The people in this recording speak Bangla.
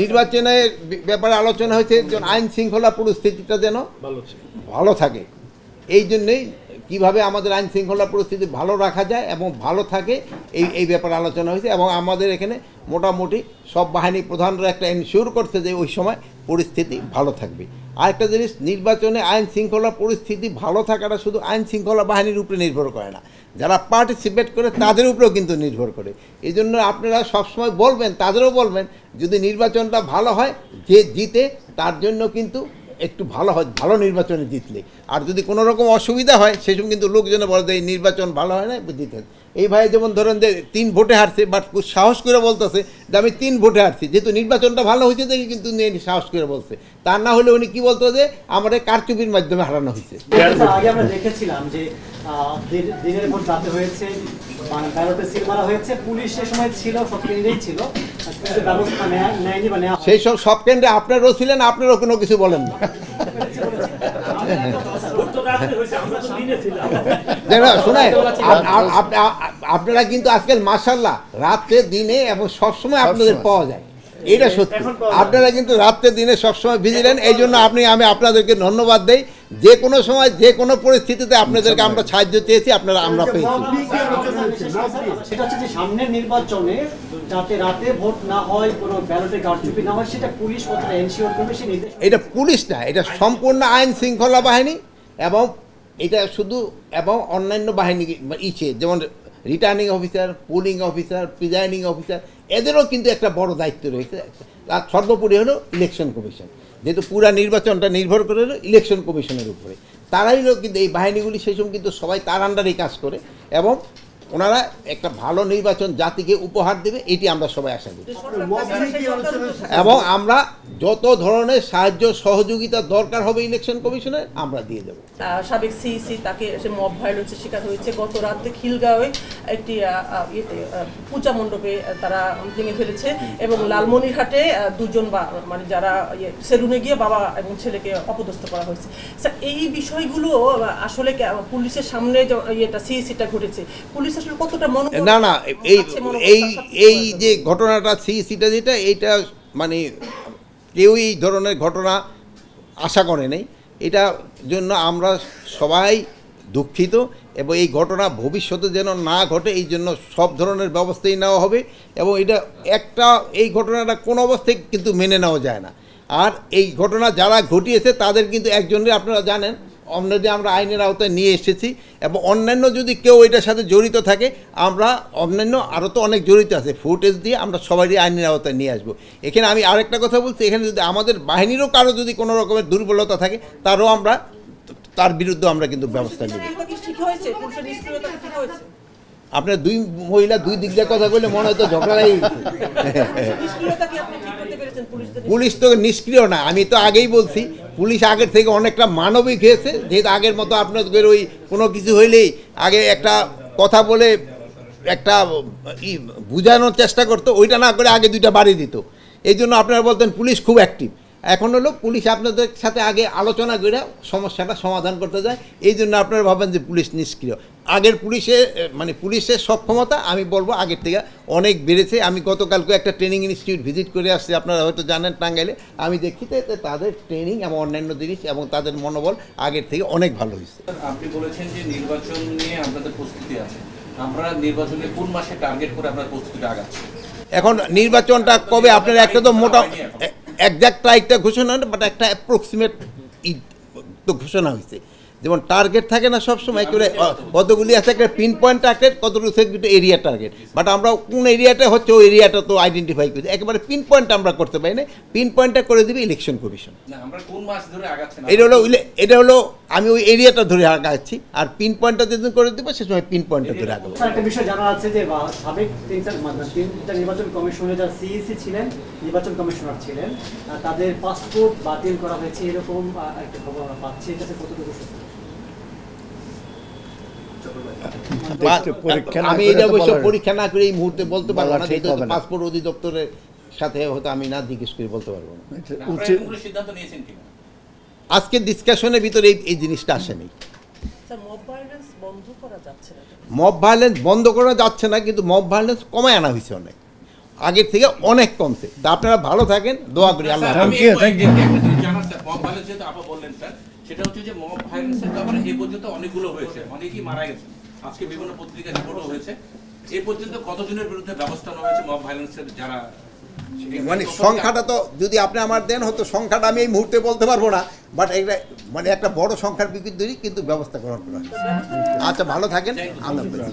নির্বাচনের ব্যাপারে আলোচনা হয়েছে যেন আইন শৃঙ্খলা পরিস্থিতিটা যেন ভালো থাকে, এই জন্যেই কীভাবে আমাদের আইন শৃঙ্খলা পরিস্থিতি ভালো রাখা যায় এবং ভালো থাকে এই ব্যাপারে আলোচনা হয়েছে। এবং আমাদের এখানে মোটামুটি সব বাহিনী প্রধানরা একটা এনশিওর করছে যে ওই সময় পরিস্থিতি ভালো থাকবে। আরেকটা জিনিস, নির্বাচনে আইন শৃঙ্খলা পরিস্থিতি ভালো থাকাটা শুধু আইন শৃঙ্খলা বাহিনীর উপরে নির্ভর করে না, যারা পার্টিসিপেট করে তাদের উপরেও কিন্তু নির্ভর করে। এই জন্য আপনারা সবসময় বলবেন, তাদেরও বলবেন, যদি নির্বাচনটা ভালো হয়, যে জিতে তার জন্য কিন্তু একটু ভালো হয়, ভালো নির্বাচনে জিতলে। আর যদি কোনো রকম অসুবিধা হয় সেসব কিন্তু লোকজনে বলে যে এই নির্বাচন ভালো হয় না, জিতে। এই ভাই যেমন ধরেন যে 3 ভোটে হারছে, বাট সাহস করে বলতেছে যে আমি 3 ভোটে হারছি, যেহেতু নির্বাচনটা ভালো হয়েছে দেখি কিন্তু সাহস করে বলছে। তার না হলে উনি কি বলতো যে আমাদের কারচুপির মাধ্যমে হারানো হয়েছে। আগে আমরা দেখেছিলাম যে দিনের ভোট রাতে হয়েছে, ব্যালটে সিল মারা হয়েছে, পুলিশ সে সময় ছিল, সব কেন্দ্রেই ছিল, ব্যবস্থা নেয়নি বা নেওয়া। সেই সব কেন্দ্রে আপনারও ছিলেন, আপনারও কোনো কিছু বলেন না। শোনেন, আপনারা কিন্তু আজকাল মাশাআল্লাহ রাত্রে দিনে এবং সবসময় আপনাদের পাওয়া যায়, এটা সত্যি। আপনারা কিন্তু রাত্রে দিনে সবসময় ভিজিলেন, এই জন্য আমি আপনাদেরকে ধন্যবাদ দেই। যে কোনো সময় যে কোনো পরিস্থিতিতে আপনাদেরকে আমরা সাহায্য চেয়েছি, আপনারা আমরা পেয়েছি। সেটা হচ্ছে যে সামনের নির্বাচনে যাতে রাতে ভোট না হয়, কোনো ব্যালটে কারচুপি না হয়, সেটা পুলিশ কতটা এনশিওর করবে সেই নির্দেশ। এটা পুলিশ না, এটা সম্পূর্ণ আইন শৃঙ্খলা বাহিনী এবং এটা শুধু এবং অন্যান্য বাহিনী যেমন returning officer, pulling officer, presiding officer, এদেরও কিন্তু একটা বড় দায়িত্ব রয়েছে। আর সর্বোপরি হলো ইলেকশন কমিশন, যেহেতু পুরা নির্বাচনটা নির্ভর করে হলো ইলেকশন কমিশনের উপরে। তারাই কিন্তু এই বাহিনীগুলি সেই সময় কিন্তু সবাই তার আন্ডারেই কাজ করে এবং ওনারা একটা ভালো নির্বাচন জাতিকে উপহার দেবে, এটি আমরা সবাই আশা করি। এবং আমরা যত ধরনের সাহায্য সহযোগিতা দরকার হবে ইলেকশন কমিশনের আমরা দিয়ে দেবো। সাবেক সিইসি তাকে সে মব ভায়োলেন্সের শিকার হয়েছে। গত রাতে খিলগাঁওয়ে একটি পূজা মণ্ডপে তারা ভেঙে ফেলেছে এবং লালমনিরহাটে 2 জন মানে যারা সেলুনে গিয়ে বাবা এবং ছেলেকে অপদস্থ করা হয়েছে। এই বিষয়গুলো আসলে পুলিশের সামনে সিইসিটা ঘটেছে, পুলিশ আসলে কতটা না না এই যে ঘটনাটা সিইসিটা যেটা, এইটা মানে কেউ এই ধরনের ঘটনা আশা করে নেই। এটা জন্য আমরা সবাই দুঃখিত এবং এই ঘটনা ভবিষ্যতে যেন না ঘটে এই জন্য সব ধরনের ব্যবস্থাই নেওয়া হবে। এবং এই ঘটনাটা কোনো অবস্থায় কিন্তু মেনে নেওয়া যায় না। আর এই ঘটনা যারা ঘটিয়েছে তাদের কিন্তু একজনের আপনারা জানেন অলরেডি আমরা আইনের আওতায় নিয়ে এসেছি এবং অন্যান্য যদি কেউ এটার সাথে জড়িত থাকে, আমরা অন্যান্য আরও তো অনেক জড়িত আছে, ফুটেজ দিয়ে আমরা সবারই আইনের আওতায় নিয়ে আসবো। এখানে আমি আরেকটা কথা বলছি, এখানে যদি আমাদের বাহিনীরও কারো যদি কোনো রকমের দুর্বলতা থাকে তার বিরুদ্ধে আমরা কিন্তু ব্যবস্থা নেব। আপনার 2 মহিলা 2 দিক দিয়ে কথা বললে মনে হয়তো ঝগড়াই। পুলিশ তো নিষ্ক্রিয় না, আমি তো আগেই বলছি পুলিশ আগের থেকে অনেকটা মানবিক হয়েছে। যেহেতু আগের মতো আপনাদের ওই কোনো কিছু হইলেই আগে একটা কথা বলে একটা বুঝানোর চেষ্টা করতো, ওইটা না করে আগে 2টা বাড়ি দিত। এই জন্য আপনারা বলতেন পুলিশ খুব অ্যাক্টিভ। এখন হলো পুলিশ আপনাদের সাথে আগে আলোচনা করে সমস্যাটা সমাধান করতে যায়, এই জন্য আপনারা ভাবেন যে পুলিশ নিষ্ক্রিয়। আগের পুলিশের সক্ষমতা আমি বলবো আগের থেকে অনেক বেড়েছে। আমি গতকালকে একটা ট্রেনিং ইনস্টিটিউট ভিজিট করে আসছি, আপনারা হয়তো জানেন টাঙ্গাইলে। আমি দেখি তো তাদের ট্রেনিং এবং অন্যান্য জিনিস এবং তাদের মনোবল আগের থেকে অনেক ভালো হয়েছে। আপনি বলেছেন যে নির্বাচন নিয়ে আপনাদের প্রস্তুতি আছে, আমরা নির্বাচনে কোন মাসে টার্গেট করে আপনার প্রস্তুতি আগাচ্ছি? এখন নির্বাচনটা কবে আপনারা একটা তো মোটা একজ্যাক্ট তারিখটা ঘোষণা হয় না, বাট একটা অ্যাপ্রক্সিমেট তো ঘোষণা হয়েছে। যেমন টার্গেট থাকে না সবসময় করে কতগুলি আছে, একটা পিন পয়েন্ট টার্গেট, কতগুলো সেগুলো এরিয়া টার্গেট। বাট আমরা কোন এরিয়াটা হচ্ছে ওই এরিয়াটা তো আইডেন্টিফাই করছি, একেবারে পিন পয়েন্ট আমরা করতে পারি না। পিন পয়েন্টটা করে দিবে ইলেকশন কমিশন। এটা হলো আমি ওই এরিয়াটা ধরে আগাচ্ছি, আর পিন পয়েন্টটা যেদিন করে দেবো সে সময় পিন পয়েন্টটা ধরে আগাবো। একটা বিষয় জানা আছে যে সাবেক 3টা নির্বাচন কমিশনে যারা সিইসি ছিলেন, নির্বাচন কমিশনার ছিলেন, তাদের পাসপোর্ট বাতিল করা হয়েছে, এরকম একটা খবর আমরা পাচ্ছি। এটাতে কতটুকু সত্যি? আমি এটা অবশ্য পরীক্ষা না করে এই মুহূর্তে বলতে পারবো না, যেহেতু পাসপোর্ট অধিদপ্তরের সাথে হয়তো আমি না জিজ্ঞেস করে বলতে পারবো না। আজকের ডিসকাশনের ভিতরে এই জিনিসটা আসেনি। মব ভায়োলেন্স বন্ধ করা যাচ্ছে না, কিন্তু মব ভায়োলেন্স কমায় আনা হয়েছে অনেক। আগের থেকে অনেক কমছে। তা আপনারা ভালো থাকেন, দোয়া করি আল্লাহ স্যার, হাফেজ। আমি একটা জিনিস জানার স্যার, মব ভায়োলেন্স যেহেতু আপা বললেন স্যার, সেটা হচ্ছে যে মব ভায়োলেন্সের ব্যাপারে এই পর্যন্ত অনেকগুলো হয়েছে, অনেকেই মারা গেছে, আজকে বিভিন্ন পত্রিকা রিপোর্টও হয়েছে। এই পর্যন্ত কতজনের বিরুদ্ধে ব্যবস্থা নেওয়া হয়েছে মব ভায়োলেন্সের যারা মানে সংখ্যাটা তো যদি আপনি আমার দেন হয়তো সংখ্যাটা আমি এই মুহূর্তে বলতে পারবো না, বাট এটা মানে একটা বড় সংখ্যার বিরুদ্ধেই কিন্তু ব্যবস্থা গ্রহণ করা হয়। আচ্ছা, ভালো থাকেন, আল্লাহ হাফেজ।